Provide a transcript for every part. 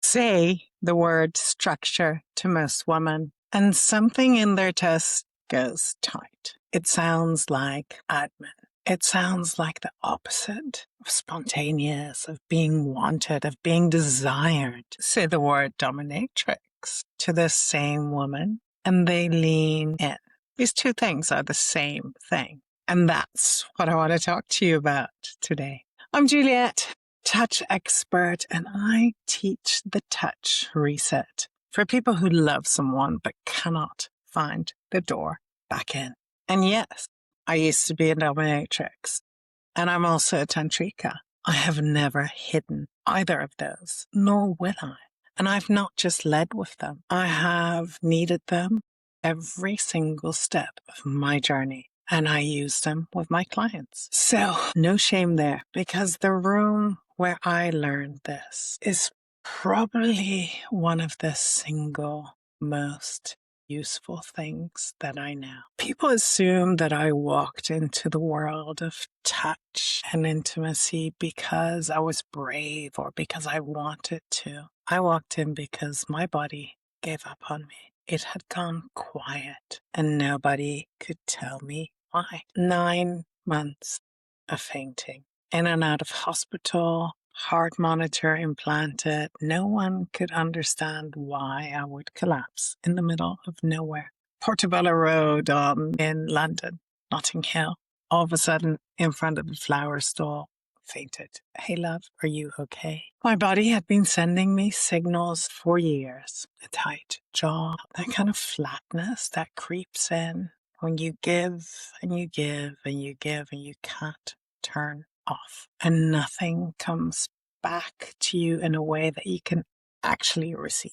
say the word structure to most women, and something in their chest goes tight. It sounds like admin. It sounds like the opposite of spontaneous, of being wanted, of being desired. Say the word dominatrix to the same woman, and they lean in. These two things are the same thing. And that's what I want to talk to you about today. I'm Juliette, touch expert, and I teach the touch reset for people who love someone but cannot find the door back in. And yes, I used to be a dominatrix, and I'm also a tantrika. I have never hidden either of those, nor will I. And I've not just led with them. I have needed them every single step of my journey, and I use them with my clients. So no shame there, because the room where I learned this is probably one of the single most useful things that I know. People assume that I walked into the world of touch and intimacy because I was brave or because I wanted to. I walked in because my body gave up on me. It had gone quiet and nobody could tell me why. 9 months of fainting, in and out of hospital, heart monitor implanted. No one could understand why I would collapse in the middle of nowhere. Portobello Road in London, Notting Hill. All of a sudden, in front of the flower stall, fainted. Hey love, are you okay? My body had been sending me signals for years. A tight jaw, that kind of flatness that creeps in when you give and you give and you give and you can't turn off, and nothing comes back to you in a way that you can actually receive.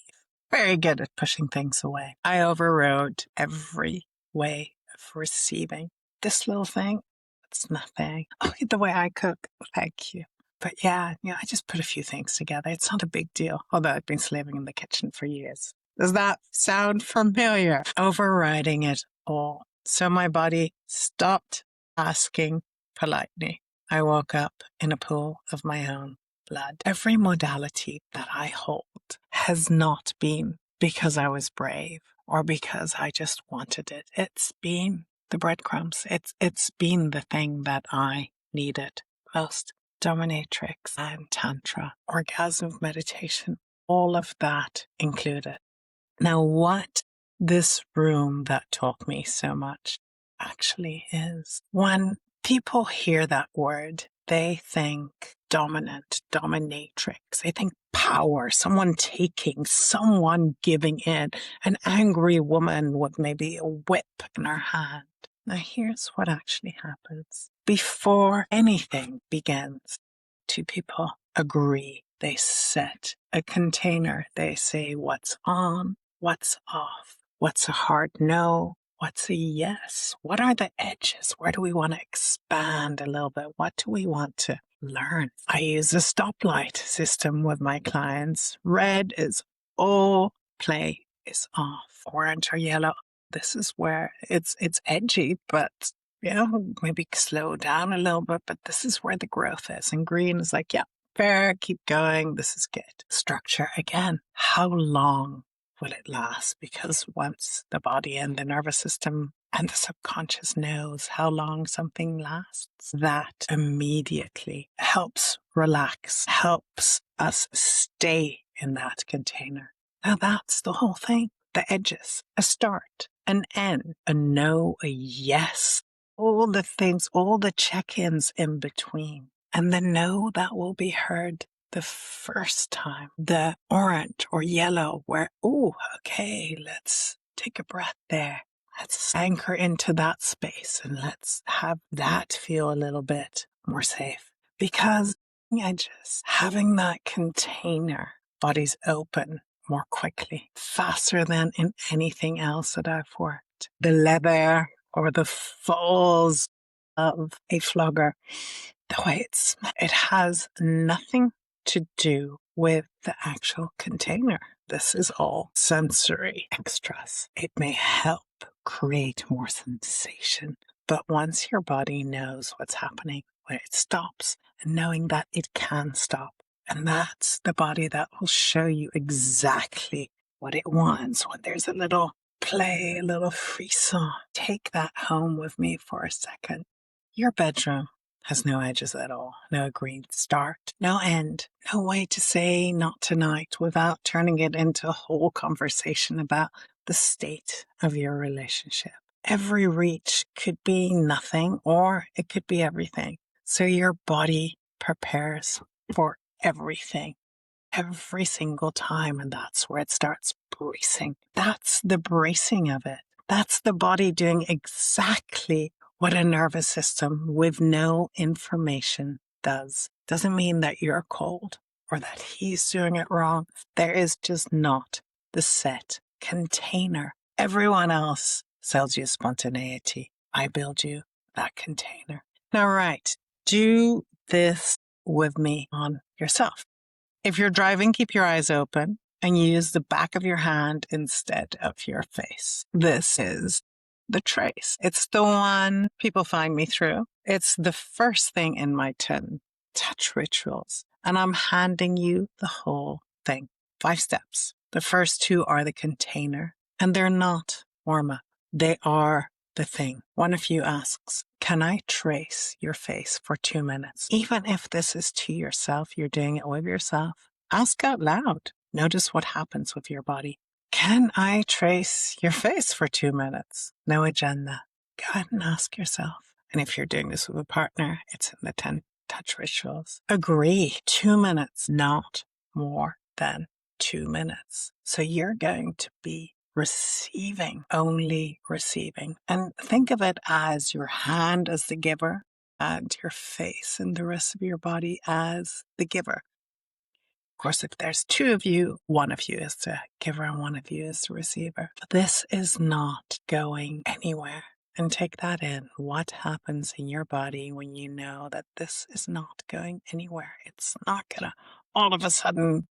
Very good at pushing things away. I overrode every way of receiving. This little thing, it's nothing. Oh, the way I cook, thank you. But yeah, I just put a few things together. It's not a big deal, although I've been slaving in the kitchen for years. Does that sound familiar? Overriding it all. So my body stopped asking politely. I woke up in a pool of my own blood. Every modality that I hold has not been because I was brave or because I just wanted it. It's been the breadcrumbs. It's been the thing that I needed most. Dominatrix and tantra, orgasm meditation, all of that included. Now, what this room that taught me so much actually is, when people hear that word, they think dominant, dominatrix. They think power, someone taking, someone giving in, an angry woman with maybe a whip in her hand. Now, here's what actually happens. Before anything begins, two people agree. They set a container. They say what's on, what's off, what's a hard no, what's a yes? What are the edges? Where do we want to expand a little bit? What do we want to learn? I use a stoplight system with my clients. Red is all, play is off. Orange or yellow, this is where it's edgy, but maybe slow down a little bit, but this is where the growth is. And green is like, yeah, fair, keep going. This is good. Structure again. How long will it last? Because once the body and the nervous system and the subconscious knows how long something lasts, that immediately helps relax, helps us stay in that container. Now that's the whole thing. The edges, a start, an end, a no, a yes, all the things, all the check-ins in between. And the no that will be heard the first time, the orange or yellow where, oh, okay, let's take a breath there. Let's anchor into that space and let's have that feel a little bit more safe. Because just having that container, body's open more quickly, faster than in anything else that I've worked. The leather or the folds of a flogger, the way it has nothing to do with the actual container. This is all sensory extras. It may help create more sensation, but once your body knows what's happening, when it stops, and knowing that it can stop, And that's the body that will show you exactly what it wants. When there's a little play, a little frisson, take that home with me for a second. Your bedroom has no edges at all, no agreed start, no end, no way to say not tonight without turning it into a whole conversation about the state of your relationship. Every reach could be nothing or it could be everything. So your body prepares for everything every single time, and that's where it starts bracing. That's the bracing of it. That's the body doing exactly what a nervous system with no information does. Doesn't mean that you're cold or that he's doing it wrong. There is just not the set container. Everyone else sells you spontaneity. I build you that container. All right, do this with me on yourself. If you're driving, keep your eyes open and use the back of your hand instead of your face. This is the trace. It's the one people find me through. It's the first thing in my 10 touch rituals. And I'm handing you the whole thing. 5 steps. The first 2 are the container, and they're not warm-up. They are the thing. One of you asks, can I trace your face for 2 minutes? Even if this is to yourself, you're doing it with yourself. Ask out loud. Notice what happens with your body. Can I trace your face for 2 minutes? No agenda. Go ahead and ask yourself. And if you're doing this with a partner, it's in the 10 touch rituals. Agree. 2 minutes, not more than 2 minutes. So you're going to be receiving, only receiving. And think of it as your hand as the giver and your face and the rest of your body as the giver. Of course, if there's 2 of you, one of you is the giver and one of you is the receiver. But this is not going anywhere. And take that in. What happens in your body when you know that this is not going anywhere? It's not going to all of a sudden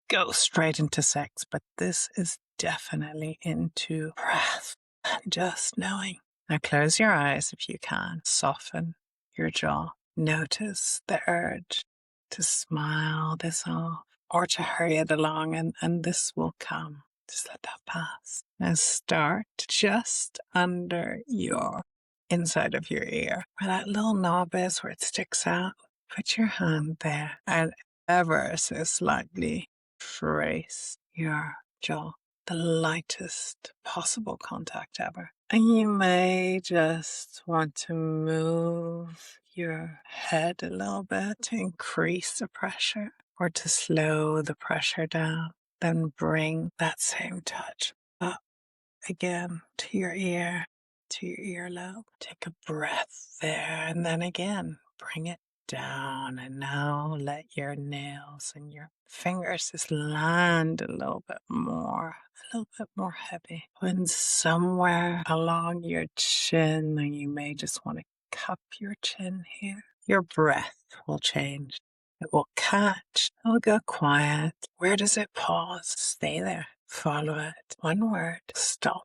go straight into sex, but this is definitely into breath and just knowing. Now close your eyes if you can. Soften your jaw. Notice the urge to smile this off or to hurry it along, and this will come. Just let that pass. Now start just under your inside of your ear, where that little knob is, where it sticks out. Put your hand there and ever so slightly trace your jaw, the lightest possible contact ever. And you may just want to move your head a little bit to increase the pressure or to slow the pressure down. Then bring that same touch up again to your ear, to your earlobe. Take a breath there, and then again, bring it down. And now let your nails and your fingers just land a little bit more heavy. When somewhere along your chin, and you may just want to cup your chin here, your breath will change. It will catch, it will go quiet. Where does it pause? Stay there. Follow it. One word. Stop.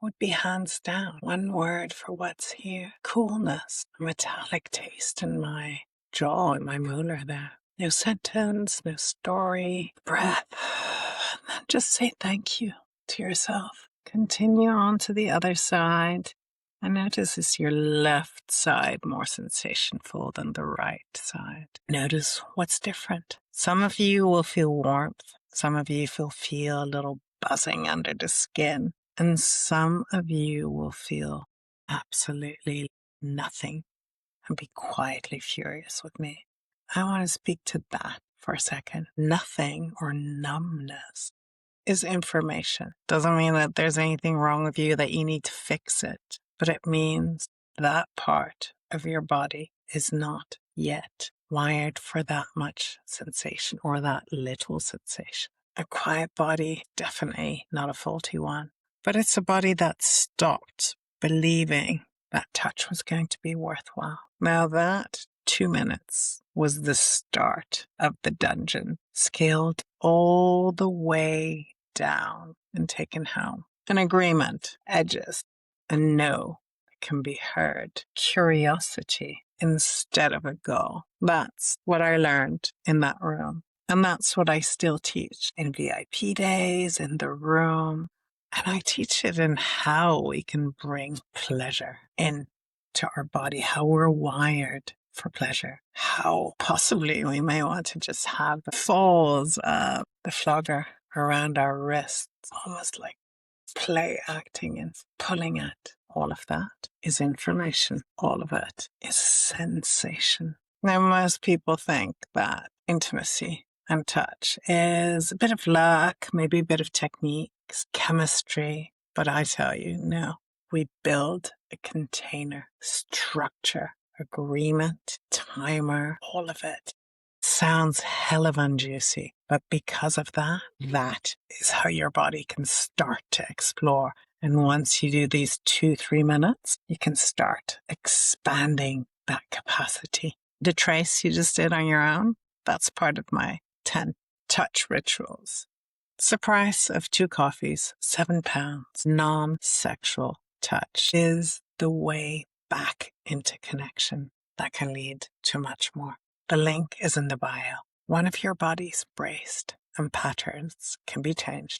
Would be hands down. One word for what's here. Coolness. A metallic taste in my jaw, in my molar there. No sentence, no story. Breath. And then just say thank you to yourself. Continue on to the other side. And notice is your left side more sensationful than the right side. Notice what's different. Some of you will feel warmth. Some of you will feel a little buzzing under the skin. And some of you will feel absolutely nothing and be quietly furious with me. I want to speak to that for a second. Nothing or numbness is information. Doesn't mean that there's anything wrong with you that you need to fix it, but it means that part of your body is not yet wired for that much sensation or that little sensation. A quiet body, definitely not a faulty one, but it's a body that stopped believing that touch was going to be worthwhile. Now that 2 minutes was the start of the dungeon, scaled all the way down and taken home. An agreement, edges, a no can be heard. Curiosity instead of a goal. That's what I learned in that room. And that's what I still teach in VIP days, in the room. And I teach it in how we can bring pleasure into our body, how we're wired for pleasure, how possibly we may want to just have the folds of the flogger around our wrists, almost like play acting and pulling at. All of that is information. All of it is sensation. Now, most people think that intimacy and touch is a bit of luck, maybe a bit of technique, chemistry. But I tell you, no, we build a container, structure, agreement, timer, all of it. Sounds hell of unjuicy, but because of that, that is how your body can start to explore. And once you do these 2-3 minutes, you can start expanding that capacity. The trace you just did on your own, that's part of my 10 touch rituals. It's the price of 2 coffees, £7. Non-sexual touch is the way back into connection that can lead to much more. The link is in the bio. One of your body's braced and patterns can be changed